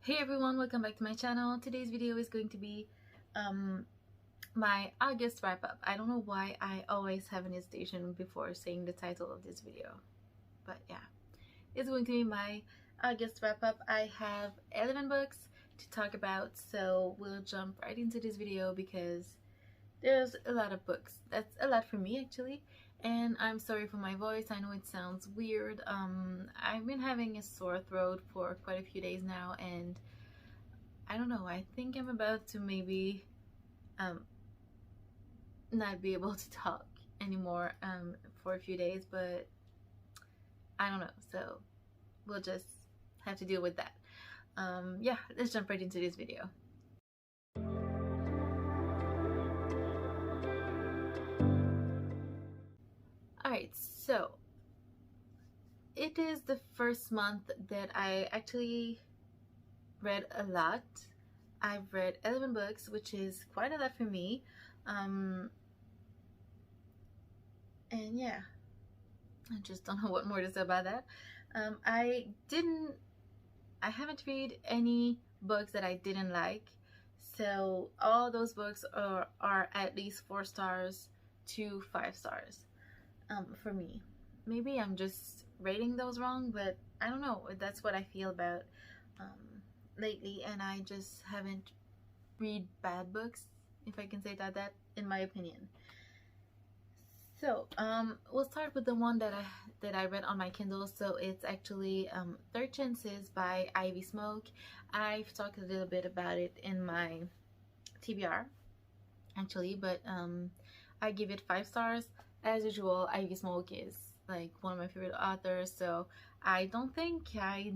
Hey everyone, welcome back to my channel. Today's video is going to be my August wrap up. I don't know why I always have an hesitation before saying the title of this video, but yeah, it's going to be my August wrap up. I have 11 books to talk about, so we'll jump right into this video because there's a lot of books. That's a lot for me actually, and I'm sorry for my voice. I know it sounds weird. I've been having a sore throat for quite a few days now, and I don't know, I think I'm about to maybe not be able to talk anymore for a few days, but I don't know, so we'll just have to deal with that. Yeah, let's jump right into this video. Alright, so it is the first month that I actually read a lot. I've read 11 books, which is quite a lot for me. And yeah, I just don't know what more to say about that. I haven't read any books that I didn't like. So all those books are at least 4 stars to 5 stars for me. Maybe I'm just rating those wrong, but I don't know. That's what I feel about lately, and I just haven't read bad books, if I can say that in my opinion. So we'll start with the one that I read on my Kindle. So it's actually Third Chances by Ivy Smoke. I've talked a little bit about it in my TBR actually, but I give it 5 stars. As usual, Ivy Smoke is like one of my favorite authors, so I don't think I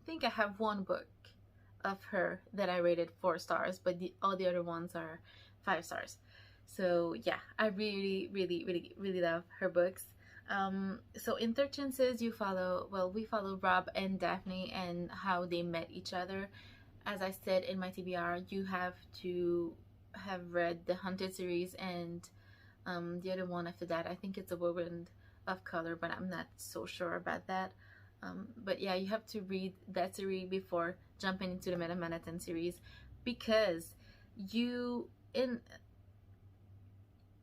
think I have one book of her that I rated 4 stars, but all the other ones are 5 stars. So yeah, I really love her books. So in Third Chances, we follow Rob and Daphne and how they met each other. As I said in my TBR, you have to have read the Haunted series and the other one after that. I think it's A Whirlwind of Color, but I'm not so sure about that. But yeah, you have to read that series before jumping into the Meta Manhattan series, because in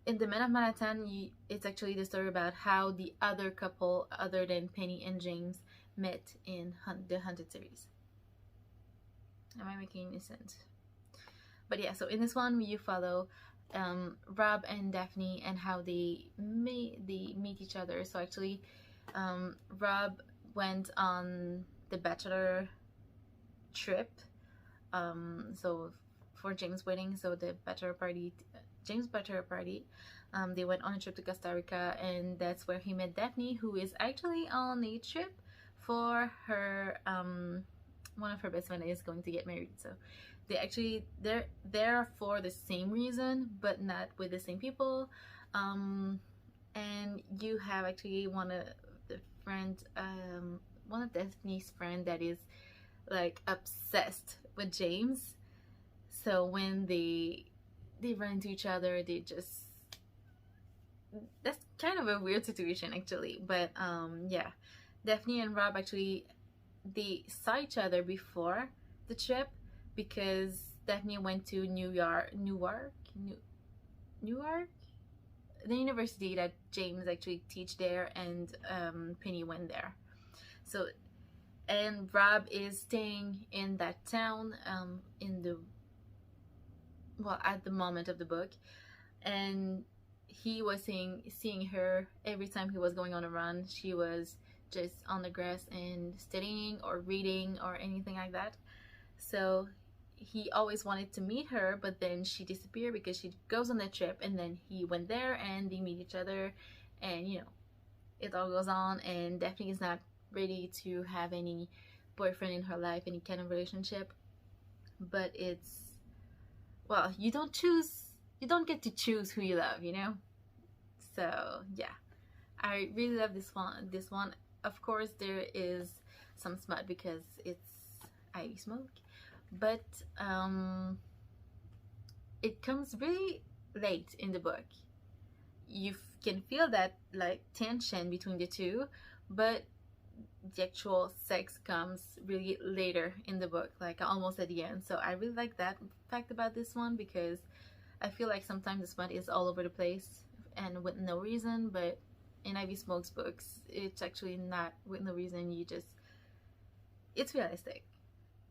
the Meta Manhattan, it's actually the story about how the other couple other than Penny and James met in the Haunted series. Am I making any sense? But yeah, so in this one you follow Rob and Daphne and how they meet each other. So actually Rob went on the bachelor trip, so for James' wedding, so the bachelor party, James' bachelor party, they went on a trip to Costa Rica, and that's where he met Daphne, who is actually on a trip for her one of her best friends is going to get married. So they're there for the same reason, but not with the same people. And you have actually one of Daphne's friend that is like obsessed with James. So when they run into each other, that's kind of a weird situation actually. But yeah, Daphne and Rob actually, they saw each other before the trip because Daphne went to Newark, the university that James actually teach there, and Penny went there. So, and Rob is staying in that town at the moment of the book, and he was seeing her every time he was going on a run. She was just on the grass and studying or reading or anything like that. So he always wanted to meet her, but then she disappeared because she goes on that trip, and then he went there and they meet each other, and you know, it all goes on, and Daphne is not ready to have any boyfriend in her life, any kind of relationship. But it's, well, you don't get to choose who you love, you know? So yeah, I really love this one. Of course there is some smut because it's Ivy Smoke, but it comes really late in the book. You can feel that like tension between the two, but the actual sex comes really later in the book, like almost at the end. So I really like that fact about this one, because I feel like sometimes the smut is all over the place and with no reason, but in Ivy Smoke's books, it's actually not with no reason. It's realistic,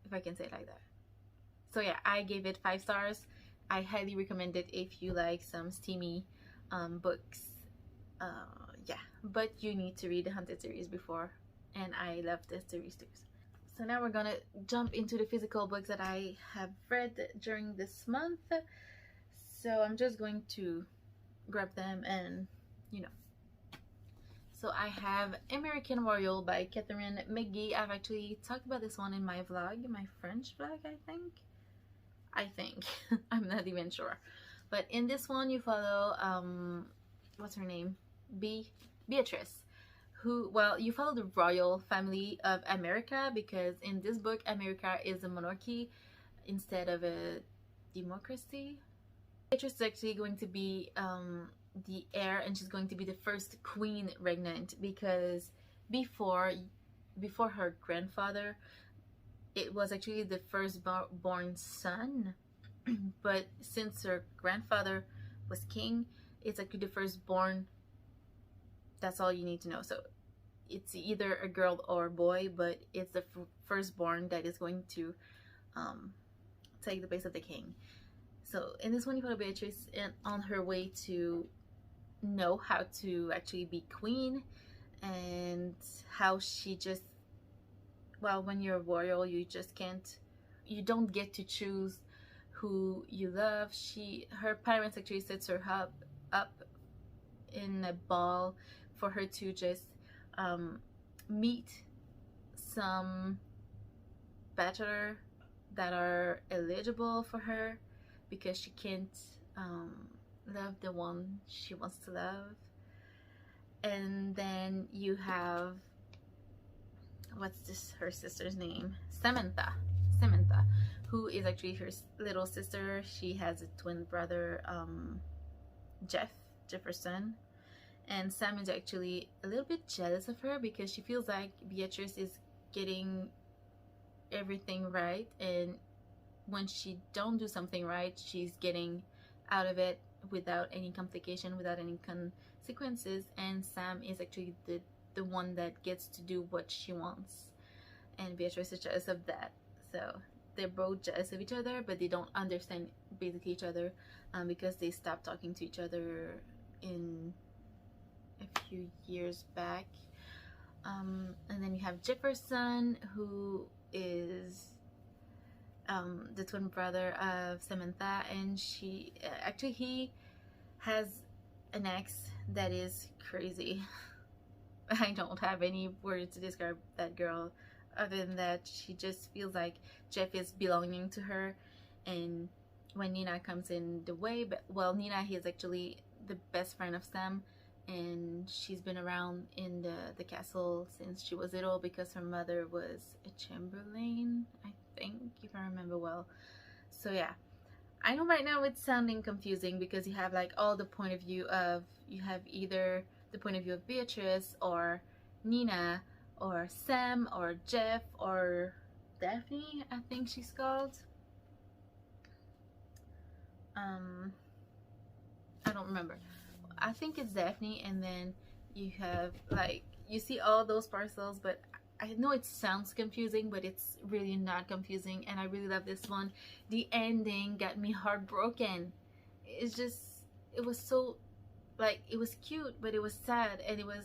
if I can say it like that. So yeah, I gave it 5 stars. I highly recommend it if you like some steamy books. Yeah, but you need to read the Haunted series before, and I love this series too. So now we're gonna jump into the physical books that I have read during this month. So I'm just going to grab them and, you know. So I have American Royal by Catherine McGee. I've actually talked about this one in my vlog, my French vlog, I think. I'm not even sure. But in this one you follow, what's her name? Beatrice. Who, well, you follow the royal family of America, because in this book, America is a monarchy instead of a democracy. Beatrice is actually going to be the heir, and she's going to be the first queen regnant, because before her grandfather, it was actually the firstborn son, but since her grandfather was king, it's actually the firstborn. That's all you need to know. So it's either a girl or a boy, but it's the firstborn that is going to take the place of the king. So in this one, you follow Beatrice on her way to know how to actually be queen, and how she just, well, when you're a royal, you don't get to choose who you love. Her parents actually sets her up in a ball for her to just meet some bachelor that are eligible for her, because she can't love the one she wants to love. And then you have, what's her sister's name? Samantha, who is actually her little sister. She has a twin brother, Jefferson. And Sam is actually a little bit jealous of her, because she feels like Beatrice is getting everything right, and when she don't do something right, she's getting out of it without any complication, without any consequences. And Sam is actually the one that gets to do what she wants, and Beatrice is jealous of that. So they're both jealous of each other, but they don't understand basically each other, because they stopped talking to each other in a few years back. And then you have Jefferson, who is the twin brother of Samantha, and he has an ex that is crazy. I don't have any words to describe that girl, other than that she just feels like Jeff is belonging to her. And when Nina comes in the way, Nina is actually the best friend of Sam, and she's been around in the castle since she was little, because her mother was a chamberlain, I think, if I remember well. So yeah, I know right now it's sounding confusing, because you have like all the point of view of, you have either the point of view of Beatrice or Nina or Sam or Jeff or Daphne, I think she's called. I don't remember. I think it's Daphne. And then you have, like, you see all those parcels, but I know it sounds confusing, but it's really not confusing, and I really love this one. The ending got me heartbroken. It's just, it was so, like, it was cute, but it was sad, and it was,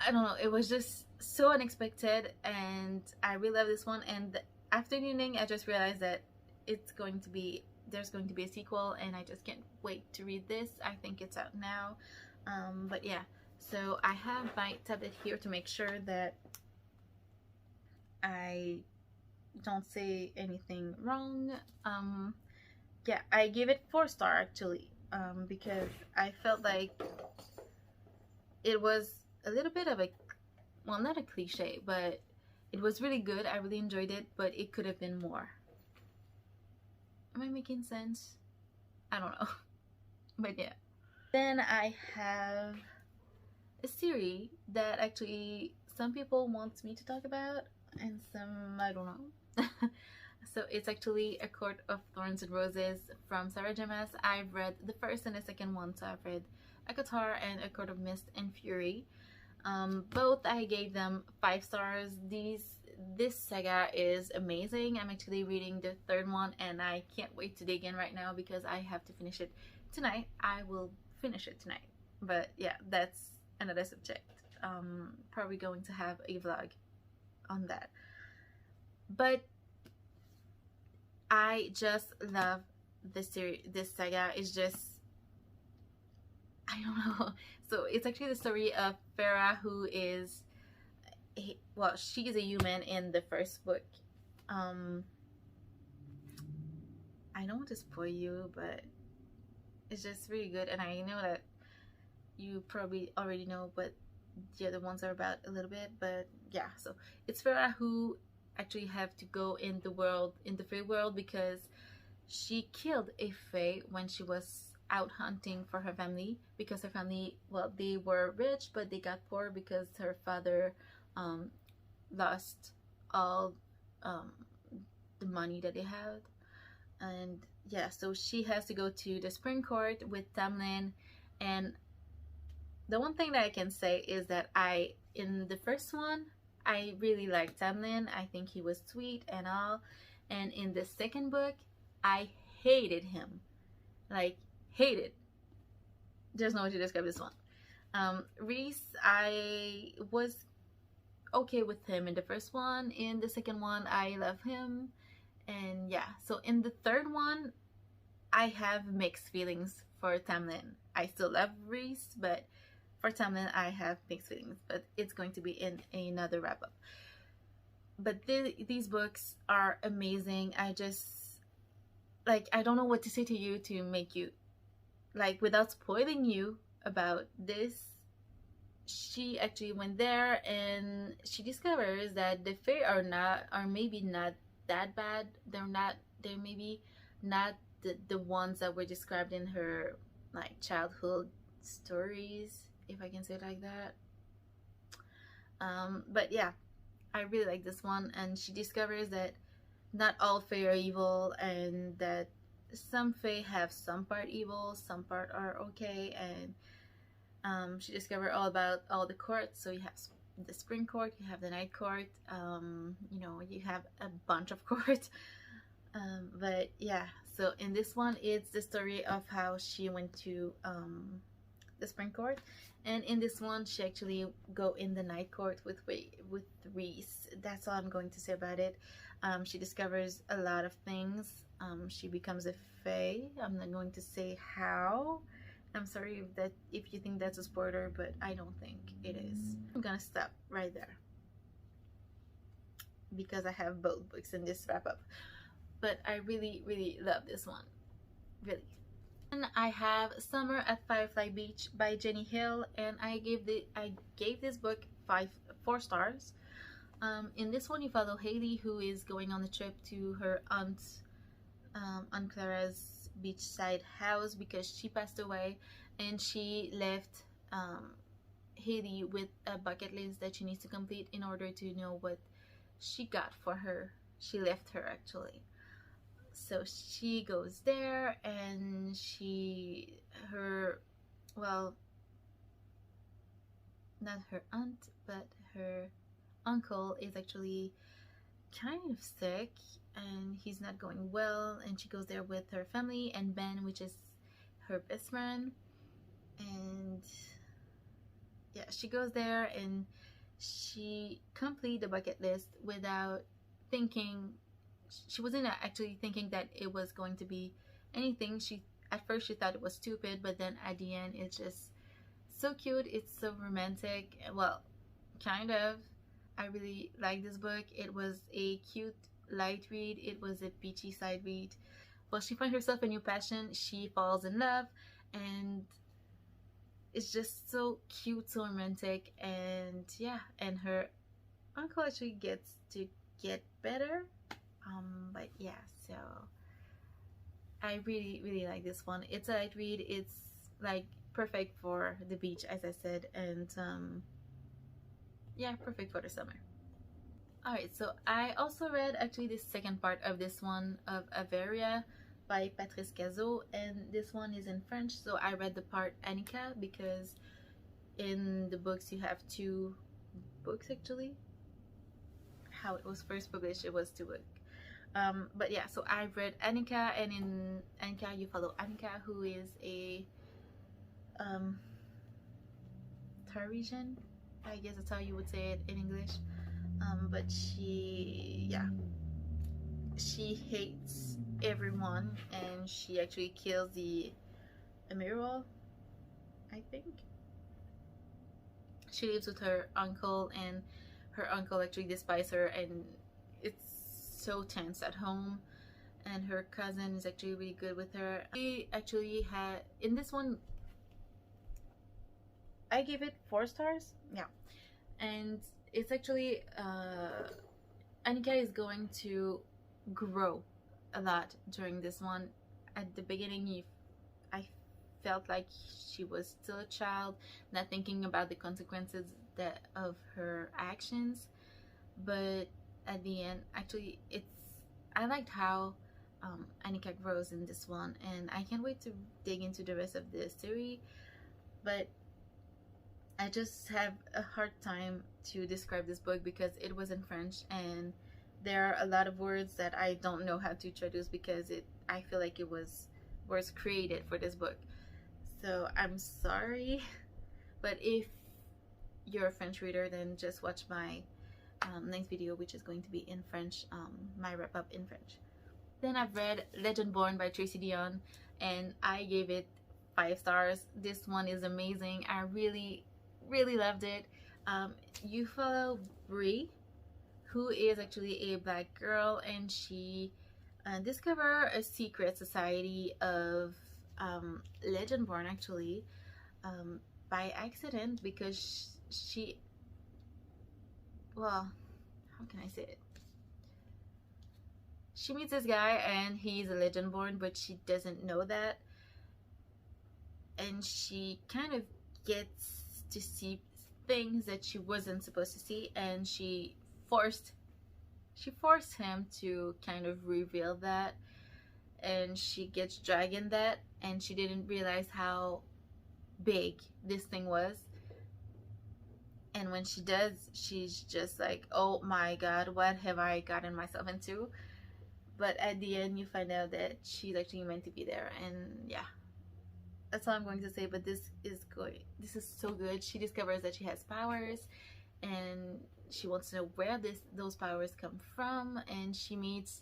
I don't know, it was just so unexpected, and I really love this one. And after the ending, I just realized that there's going to be a sequel, and I just can't wait to read this. I think it's out now. But yeah, so I have my tablet here to make sure that I don't say anything wrong. Yeah, I gave it 4 stars actually, because I felt like it was a little bit of a, well, not a cliche, but it was really good. I really enjoyed it, but it could have been more. Am I making sense? I don't know. But yeah. Then I have a series that actually some people want me to talk about and some I don't know. So it's actually A Court of Thorns and Roses from Sarah J. Maas. I've read the first and the second one, so I've read ACOTAR and A Court of Mist and Fury. Both I gave them 5 stars. This saga is amazing. I'm actually reading the third one and I can't wait to dig in right now because I have to finish it tonight. I will finish it tonight. But yeah, that's another subject. Probably going to have a vlog on that. But I just love this series. This saga is just, I don't know. So it's actually the story of Farah, who is, well, she is a human in the first book. I don't want to spoil you, but it's just really good, and I know that you probably already know what the other ones are about a little bit, but yeah. So it's Farah who actually have to go in the Fae world, because she killed a Fae when she was out hunting for her family, because her family, well, they were rich but they got poor because her father lost all the money that they had. And yeah, so she has to go to the spring court with Tamlin. And the one thing that I can say is that in the first one, I really liked Tamlin. I think he was sweet and all. And in the second book, I hated him. Like, hated. There's no way to describe this one. Rhys, I was okay with him in the first one. In the second one, I love him. And yeah, so in the third one, I have mixed feelings for Tamlin. I still love Rhys, but for Tamlin, I have mixed feelings. But it's going to be in another wrap-up. But these books are amazing. I just, like, I don't know what to say to you to make you, like, without spoiling you about this. She actually went there and she discovers that the Fae are maybe not that bad. They're maybe not the ones that were described in her, like, childhood stories, if I can say it like that. But yeah, I really like this one. And she discovers that not all Fae are evil, and that some Fae have some part evil, some part are okay. And she discovered all about all the courts. So you have the spring court, you have the night court, you know, you have a bunch of courts. But yeah, so in this one, it's the story of how she went to the spring court. And in this one, she actually go in the night court with Rhys. That's all I'm going to say about it. She discovers a lot of things. She becomes a Fae. I'm not going to say how. I'm sorry if you think that's a spoiler, but I don't think it is. I'm gonna stop right there because I have both books in this wrap up. But I really, really love this one. Really. And I have Summer at Firefly Beach by Jenny Hill, and I gave this book 4 stars. In this one, you follow Haley, who is going on a trip to her aunt Clara's beachside house because she passed away, and she left Haley with a bucket list that she needs to complete in order to know what she got for her. She left her, actually. So she goes there, and not her aunt, but her uncle is actually kind of sick, and he's not going well, and she goes there with her family and Ben, which is her best friend. And yeah, she goes there and she completes the bucket list without thinking. She wasn't actually thinking that it was going to be anything. At first she thought it was stupid, but then at the end it's just so cute. It's so romantic. Well, kind of. I really like this book. It was a cute light read. It was a beachy side read. Well, she finds herself a new passion. She falls in love, and it's just so cute, so romantic. And yeah, and her uncle actually gets to get better. But yeah, so I really, really like this one. It's a light read. It's like perfect for the beach, as I said, and yeah, perfect for the summer. Alright, so I also read actually the second part of this one, of Averia by Patrice Cazot, and this one is in French, so I read the part Annika because in the books you have two books actually. How it was first published, it was two books. But yeah, so I read Annika, and in Annika you follow Annika, who is a Parisian, I guess that's how you would say it in English. But she hates everyone, and she actually kills the Amiral, I think. She lives with her uncle, and her uncle actually despises her, and it's so tense at home. And her cousin is actually really good with her. She actually had, in this one, I gave it 4 stars. Yeah. And it's actually Annika is going to grow a lot during this one. At the beginning I felt like she was still a child, not thinking about the consequences of her actions, but at the end actually I liked how Annika grows in this one, and I can't wait to dig into the rest of the series. But I just have a hard time to describe this book because it was in French, and there are a lot of words that I don't know how to traduce because I feel like it was created for this book. So I'm sorry, but if you're a French reader, then just watch my next video, which is going to be in French, my wrap up in French. Then I've read Legendborn by Tracy Deonn, and I gave it 5 stars. This one is amazing. I really loved it. You follow Brie, who is actually a black girl, and she discovered a secret society of Legendborn actually by accident, because she, well, how can I say it? She meets this guy and he's a Legendborn, but she doesn't know that, and she kind of gets to see things that she wasn't supposed to see, and she forced him to kind of reveal that, and she gets dragged in that, and she didn't realize how big this thing was. And when she does, she's just like, oh my god, what have I gotten myself into? But at the end you find out that she's actually meant to be there, and yeah, that's all I'm going to say. But this is so good. She discovers that she has powers, and she wants to know where those powers come from, and she meets,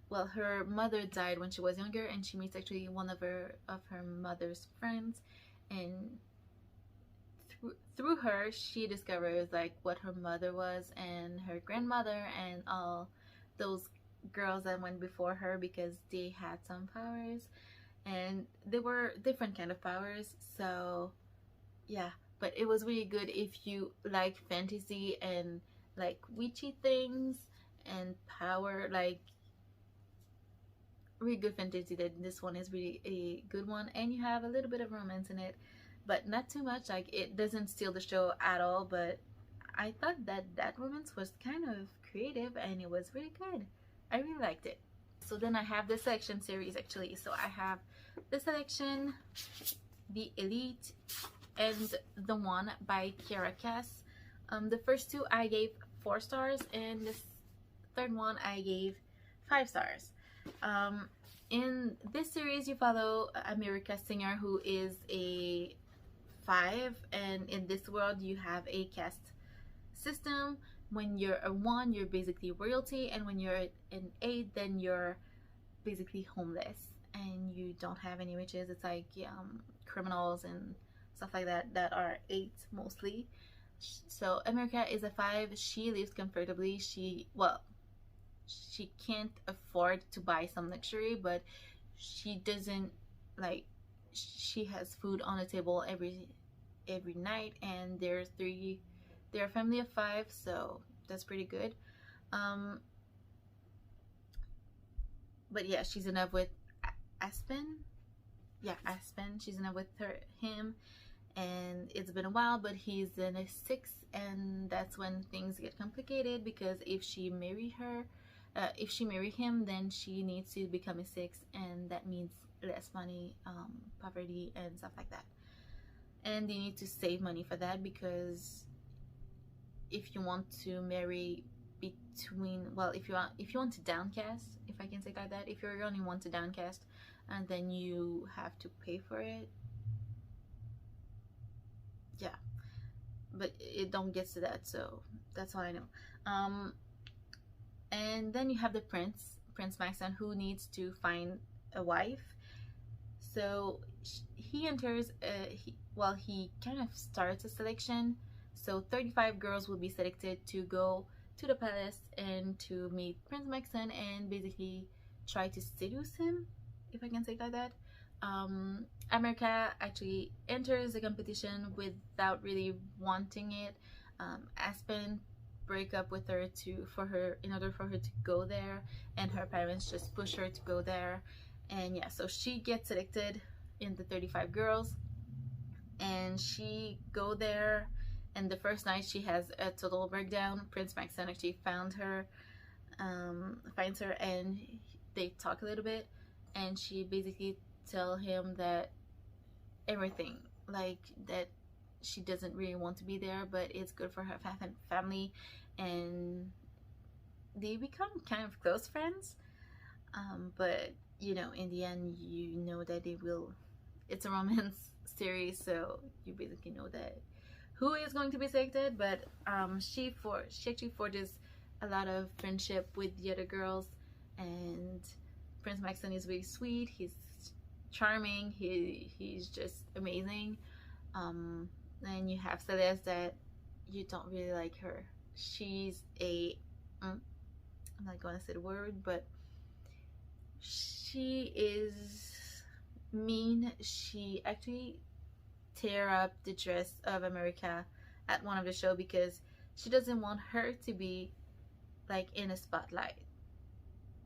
well, her mother died when she was younger, and she meets actually one of her mother's friends, and through her she discovers like what her mother was, and her grandmother, and all those girls that went before her, because they had some powers, and they were different kind of powers. So yeah, but it was really good if you like fantasy and like witchy things and power, like really good fantasy. That this one is really a good one, and you have a little bit of romance in it, but not too much. Like, it doesn't steal the show at all, but I thought that romance was kind of creative, and it was really good. I really liked it. So then I have the selection series actually. So I have the selection, the Elite, and the One by Kiara Cass. The first 2 I gave 4 stars, and the third one I gave 5 stars. In this series you follow America Singer, who is a 5, and in this world you have a caste system. When you're a 1, you're basically royalty, and when you're an 8, then you're basically homeless, and you don't have any riches. It's like criminals and stuff like that are 8 mostly. So America is a 5. She lives comfortably. She can't afford to buy some luxury, but she doesn't, like, she has food on the table every night, and they're a family of 5, so that's pretty good. But yeah, she's in love with Aspen. Aspen. She's in love with him, and it's been a while, but he's in a six, and that's when things get complicated, because if she marry him, then she needs to become a six, and that means less money, poverty, and stuff like that. And they need to save money for that, because if you want to marry between, well, if you want to downcast, if I can say like that, if you only want to downcast, and then you have to pay for it. Yeah, but it don't get to that, so that's all I know. And then you have the Prince Maxon, who needs to find a wife. So he enters, he kind of starts a selection. So 35 girls will be selected to go to the palace and to meet Prince Maxon and basically try to seduce him, if I can say it like that. America actually enters the competition without really wanting it. Aspen break up with her in order for her to go there, and her parents just push her to go there. And yeah, so she gets selected in the 35 girls, and she go there, and the first night she has a total breakdown. Prince Maxon actually finds her, and they talk a little bit, and she basically tell him that everything, like that she doesn't really want to be there, but it's good for her family, and they become kind of close friends. But you know, in the end, you know that they will. It's a romance series, so you basically know that who is going to be selected. But she actually forges a lot of friendship with the other girls, and Prince Maxon is really sweet. He's charming. He's just amazing. And you have Celeste, that you don't really like her. She's I'm not going to say the word, but she is mean. She actually tear up the dress of America at one of the show, because she doesn't want her to be like in a spotlight,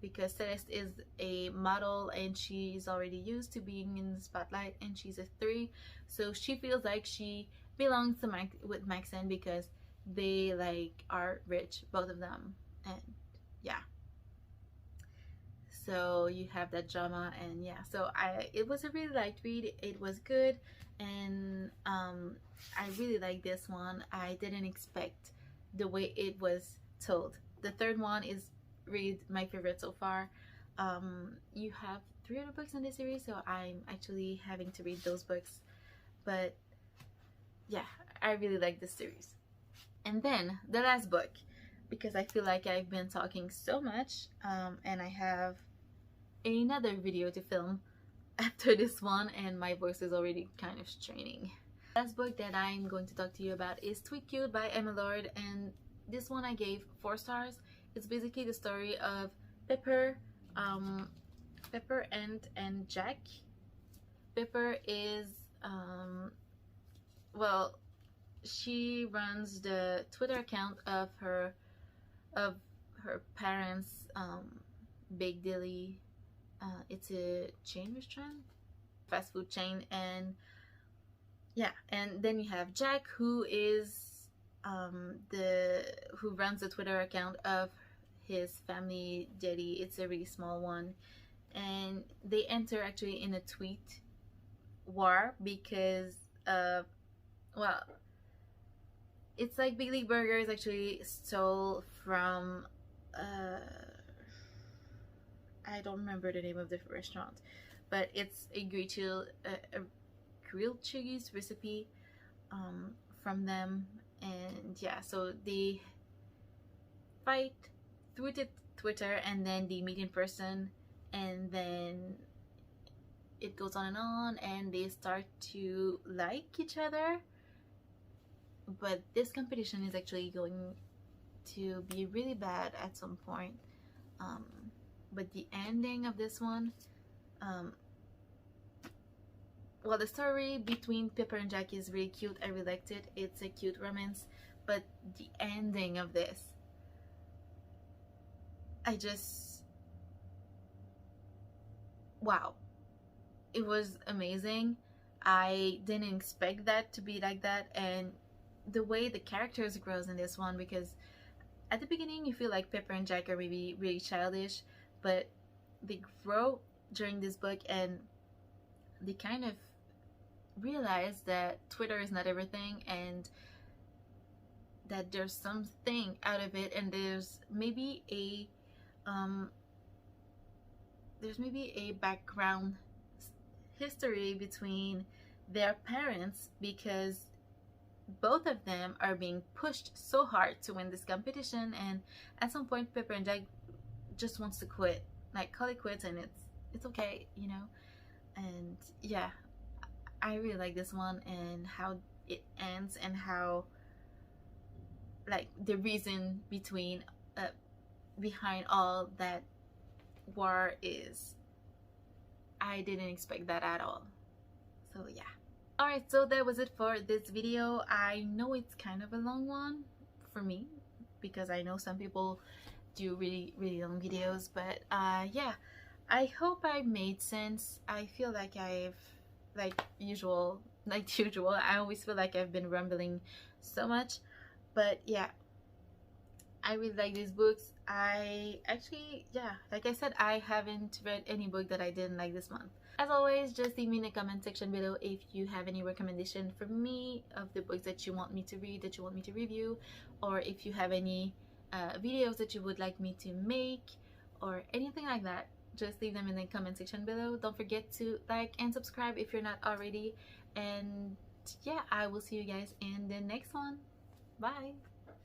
because Celeste is a model and she's already used to being in the spotlight, and she's a 3, so she feels like she belongs to with Maxon, because they like are rich, both of them. And yeah, so you have that drama. And yeah, so it was a really light read. It was good, and I really like this one. I didn't expect the way it was told. The third one is really my favorite so far. You have 3 other books in this series, so I'm actually having to read those books. But yeah, I really like this series. And then the last book, because I feel like I've been talking so much, and I have another video to film after this one, and my voice is already kind of straining. The last book that I'm going to talk to you about is Sweet Cute by Emma Lord, and this one I gave 4 stars. It's basically the story of Pepper, Ant, and Jack. Pepper is, she runs the Twitter account of her parents' Big Dilly. It's a chain restaurant, fast food chain. And yeah, and then you have Jack, who is who runs the Twitter account of his family Jetty. It's a really small one, and they enter actually in a tweet war, because it's like Big League Burgers actually stole from I don't remember the name of the restaurant, but it's a grilled cheese recipe from them. And yeah, so they fight through the Twitter, and then they meet in person, and then it goes on, and they start to like each other. But this competition is actually going to be really bad at some point. But the ending of this one, the story between Pepper and Jack is really cute. I really liked it. It's a cute romance. But the ending of this, wow. it was amazing. I didn't expect that to be like that, and the way the characters grows in this one, because at the beginning you feel like Pepper and Jack are maybe really childish, but they grow during this book, and they kind of realize that Twitter is not everything, and that there's something out of it, and um there's maybe a background history between their parents, because both of them are being pushed so hard to win this competition, and at some point Pepper and Jack just wants to quit, like call it quits, and it's okay, you know. And yeah, I really like this one, and how it ends, and how, like, the reason behind all that war is. I didn't expect that at all. So yeah. Alright, so that was it for this video. I know it's kind of a long one for me, because I know some people do really long videos, but yeah, I hope I made sense. I feel like like usual, I always feel like I've been rambling so much, but yeah, I really like these books. I actually, yeah, like I said, I haven't read any book that I didn't like this month. As always, just leave me in the comment section below if you have any recommendation for me of the books that you want me to read, that you want me to review, or if you have any videos that you would like me to make, or anything like that. Just leave them in the comment section below. Don't forget to like and subscribe if you're not already. And yeah, I will see you guys in the next one. Bye!